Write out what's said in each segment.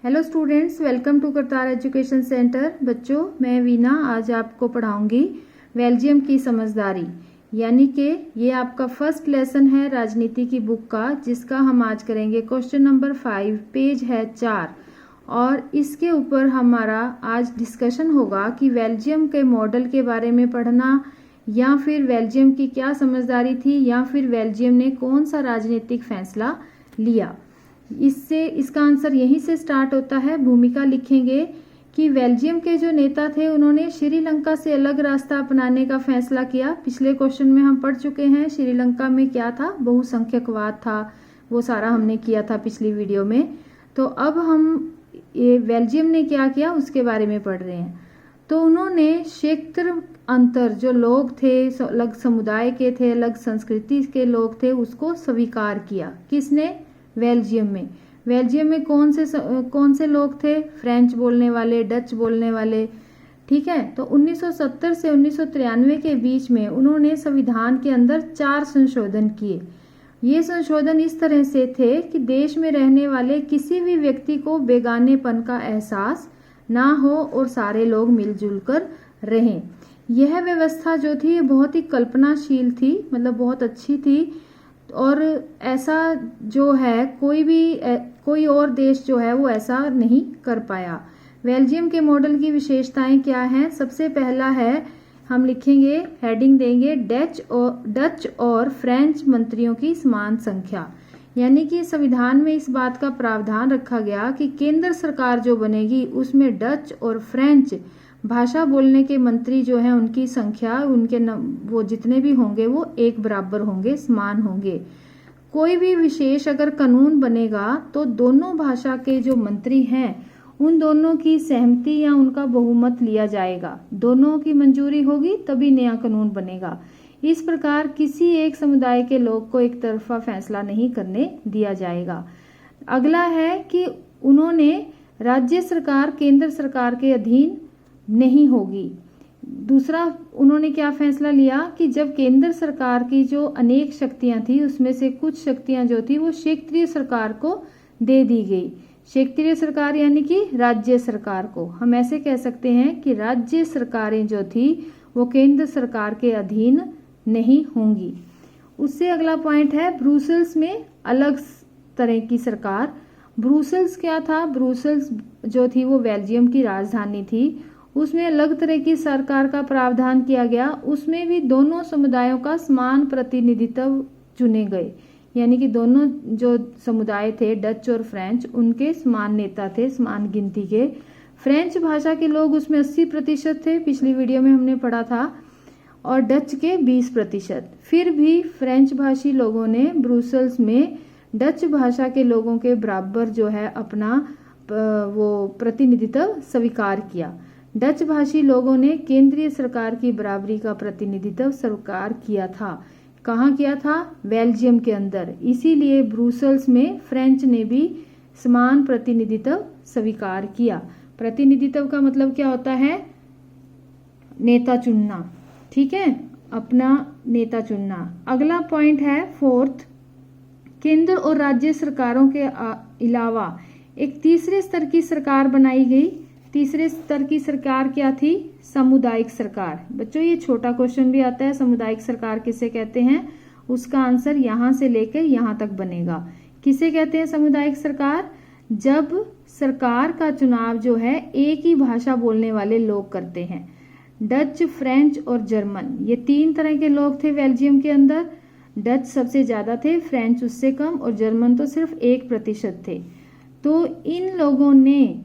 Hello students, welcome to Kartar education centre. बच्चों, मैं वीना आज आपको पढ़ाऊंगी बेल्जियम की समझदारी, यानी कि ये आपका फर्स्ट लेसन है राजनीति की बुक का, जिसका हम आज करेंगे क्वेश्चन नंबर 5, पेज है 4। और इसके ऊपर हमारा आज डिस्कशन होगा कि बेल्जियम के मॉडल के बारे में पढ़ना, या फिर बेल्जियम की क्या समझदारी थी, या फिर बेल्जियम ने कौन सा राजनीतिक फैसला लिया। इसका आंसर यहीं से स्टार्ट होता है। भूमिका लिखेंगे कि बेल्जियम के जो नेता थे उन्होंने श्रीलंका से अलग रास्ता अपनाने का फैसला किया। पिछले क्वेश्चन में हम पढ़ चुके हैं श्रीलंका में क्या था, बहुसंख्यकवाद था, वो सारा हमने किया था पिछली वीडियो में। तो अब हम ये बेल्जियम ने क्या किया उसके बारे में पढ़ रहे हैं। तो उन्होंने क्षेत्र अंतर, जो लोग थे अलग समुदाय के थे, अलग संस्कृति के लोग थे, उसको स्वीकार किया। किसने? बेल्जियम में कौन से लोग थे? फ्रेंच बोलने वाले, डच बोलने वाले। ठीक है। तो 1970 से 1993 के बीच में उन्होंने संविधान के अंदर 4 संशोधन किए। ये संशोधन इस तरह से थे कि देश में रहने वाले किसी भी व्यक्ति को बेगानेपन का एहसास ना हो और सारे लोग मिलजुल कर रहें। यह व्यवस्था जो थी ये बहुत ही कल्पनाशील थी, मतलब बहुत अच्छी थी। और ऐसा जो है कोई और देश जो है वो ऐसा नहीं कर पाया। बेल्जियम के मॉडल विशेषताएं क्या हैं? सबसे पहला है, हम लिखेंगे, हेडिंग देंगे, डच और फ्रेंच मंत्रियों की समान संख्या। यानी कि संविधान में इस बात का प्रावधान रखा गया कि केंद्र सरकार जो बनेगी उसमें डच और फ्रेंच भाषा बोलने के मंत्री जो हैं उनकी संख्या, वो जितने भी होंगे वो एक बराबर होंगे, समान होंगे। कोई भी विशेष अगर कानून बनेगा तो दोनों भाषा के जो मंत्री हैं उन दोनों की सहमति या उनका बहुमत लिया जाएगा। दोनों की मंजूरी होगी तभी नया कानून बनेगा। इस प्रकार किसी एक समुदाय के लोग को एक तरफा फैसला नहीं करने दिया जाएगा। अगला है कि उन्होंने राज्य सरकार केंद्र सरकार के अधीन नहीं होगी। दूसरा, उन्होंने क्या फैसला लिया कि जब केंद्र सरकार की जो अनेक शक्तियां थी उसमें से कुछ शक्तियां जो थी वो क्षेत्रीय सरकार को दे दी गई। क्षेत्रीय सरकार यानी कि राज्य सरकार को हम ऐसे कह सकते हैं कि राज्य सरकारें जो थी वो केंद्र सरकार के अधीन नहीं होंगी। उससे अगला पॉइंट है ब्रुसेल्स में अलग तरह की सरकार। ब्रुसेल्स क्या था? ब्रुसेल्स जो थी वो बेल्जियम की राजधानी थी। उसमें अलग तरह की सरकार का प्रावधान किया गया। उसमें भी दोनों समुदायों का समान प्रतिनिधित्व चुने गए, यानी कि दोनों जो समुदाय थे डच और फ्रेंच, उनके समान नेता थे, समान गिनती के। फ्रेंच भाषा के लोग उसमें 80% थे, पिछली वीडियो में हमने पढ़ा था, और डच के 20%। फिर भी फ्रेंच भाषी लोगों ने ब्रुसेल्स में डच भाषा के लोगों के बराबर जो है अपना वो प्रतिनिधित्व स्वीकार किया। डच भाषी लोगों ने केंद्रीय सरकार की बराबरी का प्रतिनिधित्व स्वीकार किया था। कहाँ किया था? बेल्जियम के अंदर। इसीलिए ब्रुसेल्स में फ्रेंच ने भी समान प्रतिनिधित्व स्वीकार किया। प्रतिनिधित्व का मतलब क्या होता है? नेता चुनना। ठीक है, अपना नेता चुनना। अगला पॉइंट है 4th, केंद्र और राज्य सरकारों के अलावा एक तीसरे स्तर की सरकार बनाई गई। तीसरे स्तर की सरकार क्या थी? सामुदायिक सरकार। बच्चों, ये छोटा क्वेश्चन भी आता है, सामुदायिक सरकार किसे कहते हैं? उसका आंसर यहां से लेकर यहां तक बनेगा। किसे कहते हैं सामुदायिक सरकार? जब सरकार का चुनाव जो है एक ही भाषा बोलने वाले लोग करते हैं। डच, फ्रेंच और जर्मन, ये 3 तरह के लोग थे बेल्जियम के अंदर। डच सबसे ज्यादा थे, फ्रेंच उससे कम, और जर्मन तो सिर्फ 1% थे। तो इन लोगों ने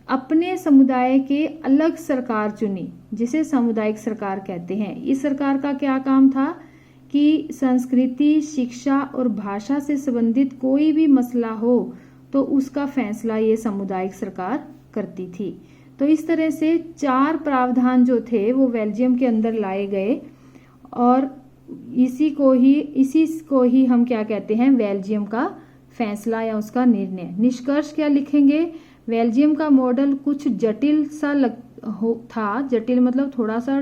अपने समुदाय के अलग सरकार चुनी, जिसे सामुदायिक सरकार कहते हैं। इस सरकार का क्या काम था कि संस्कृति, शिक्षा और भाषा से संबंधित कोई भी मसला हो तो उसका फैसला ये सामुदायिक सरकार करती थी। तो इस तरह से 4 प्रावधान जो थे वो बेल्जियम के अंदर लाए गए, और इसी को ही हम क्या कहते हैं? बेल्जियम का फैसला या उसका निर्णय। निष्कर्ष क्या लिखेंगे? बेल्जियम का मॉडल कुछ जटिल सा था। जटिल मतलब थोड़ा सा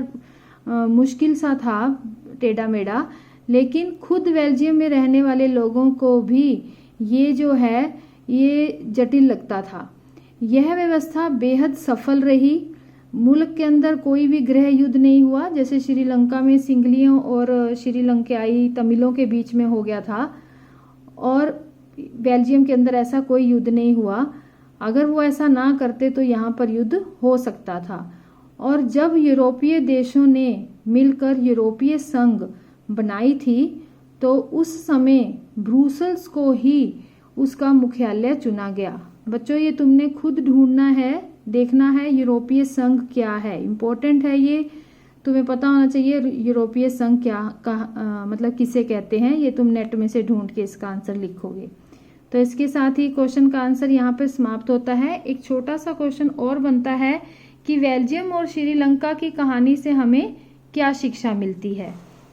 मुश्किल सा था, टेढ़ा मेढ़ा, लेकिन खुद बेल्जियम में रहने वाले लोगों को भी ये जो है ये जटिल लगता था। यह व्यवस्था बेहद सफल रही। मुल्क के अंदर कोई भी गृह युद्ध नहीं हुआ, जैसे श्रीलंका में सिंगलियों और श्रीलंकाई तमिलों के बीच में हो गया था, और बेल्जियम के अंदर ऐसा कोई युद्ध नहीं हुआ। अगर वो ऐसा ना करते तो यहाँ पर युद्ध हो सकता था। और जब यूरोपीय देशों ने मिलकर यूरोपीय संघ बनाई थी तो उस समय ब्रुसेल्स को ही उसका मुख्यालय चुना गया। बच्चों ये तुमने खुद ढूंढना है, देखना है यूरोपीय संघ क्या है, इम्पोर्टेंट है ये, तुम्हें पता होना चाहिए यूरोपीय संघ क्या मतलब किसे कहते हैं। ये तुम नेट में से ढूंढ के इसका आंसर लिखोगे। तो इसके साथ ही क्वेश्चन का आंसर यहाँ पर समाप्त होता है। एक छोटा सा क्वेश्चन और बनता है कि बेल्जियम और श्रीलंका की कहानी से हमें क्या शिक्षा मिलती है।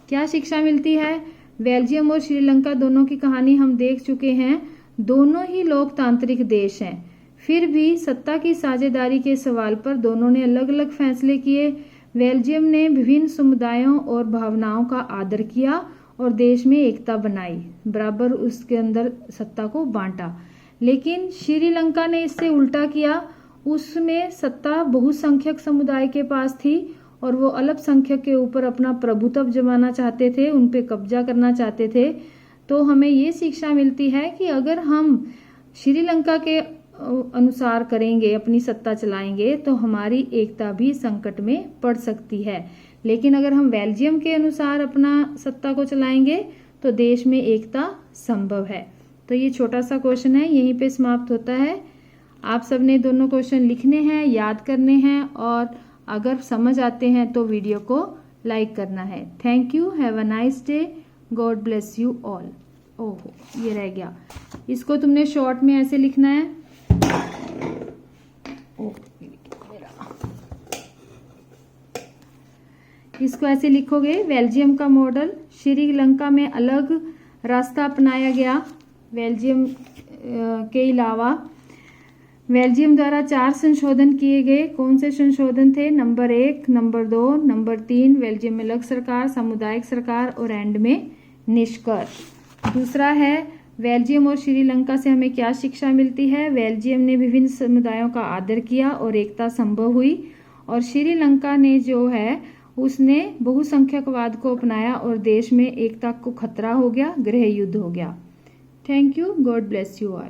क्या शिक्षा मिलती है? बेल्जियम और श्रीलंका दोनों की कहानी हम देख चुके हैं। दोनों ही लोकतांत्रिक देश हैं, फिर भी सत्ता की साझेदारी के सवाल पर दोनों ने अलग अलग फैसले किए। बेल्जियम ने विभिन्न समुदायों और भावनाओं का आदर किया और देश में एकता बनाई, बराबर उसके अंदर सत्ता को बांटा। लेकिन श्रीलंका ने इससे उल्टा किया। उसमें सत्ता बहुसंख्यक समुदाय के पास थी और वो अल्पसंख्यक के ऊपर अपना प्रभुत्व जमाना चाहते थे, उन पे कब्जा करना चाहते थे। तो हमें ये शिक्षा मिलती है कि अगर हम श्रीलंका के अनुसार करेंगे, अपनी सत्ता चलाएंगे, तो हमारी एकता भी संकट में पड़ सकती है। लेकिन अगर हम बेल्जियम के अनुसार अपना सत्ता को चलाएंगे तो देश में एकता संभव है। तो ये छोटा सा क्वेश्चन है, यहीं पे समाप्त होता है। आप सबने दोनों क्वेश्चन लिखने हैं, याद करने हैं, और अगर समझ आते हैं तो वीडियो को लाइक करना है। Thank you, have a nice day, God bless you all. ओहो, ये रह गया, इसको तुमने शॉर्ट में ऐसे लिखना है। इसको ऐसे लिखोगे, बेल्जियम का मॉडल, श्रीलंका में अलग रास्ता अपनाया गया। बेल्जियम के अलावा बेल्जियम द्वारा 4 संशोधन किए गए। कौन से संशोधन थे? नंबर 1, नंबर 2, नंबर 3, बेल्जियम में अलग सरकार, सामुदायिक सरकार, और एंड में निष्कर्ष। दूसरा है बेल्जियम और श्रीलंका से हमें क्या शिक्षा मिलती है? बेल्जियम ने विभिन्न समुदायों का आदर किया और एकता संभव हुई, और श्रीलंका ने जो है उसने बहुसंख्यकवाद को अपनाया और देश में एकता को खतरा हो गया, गृह युद्ध हो गया। Thank you, God bless you all.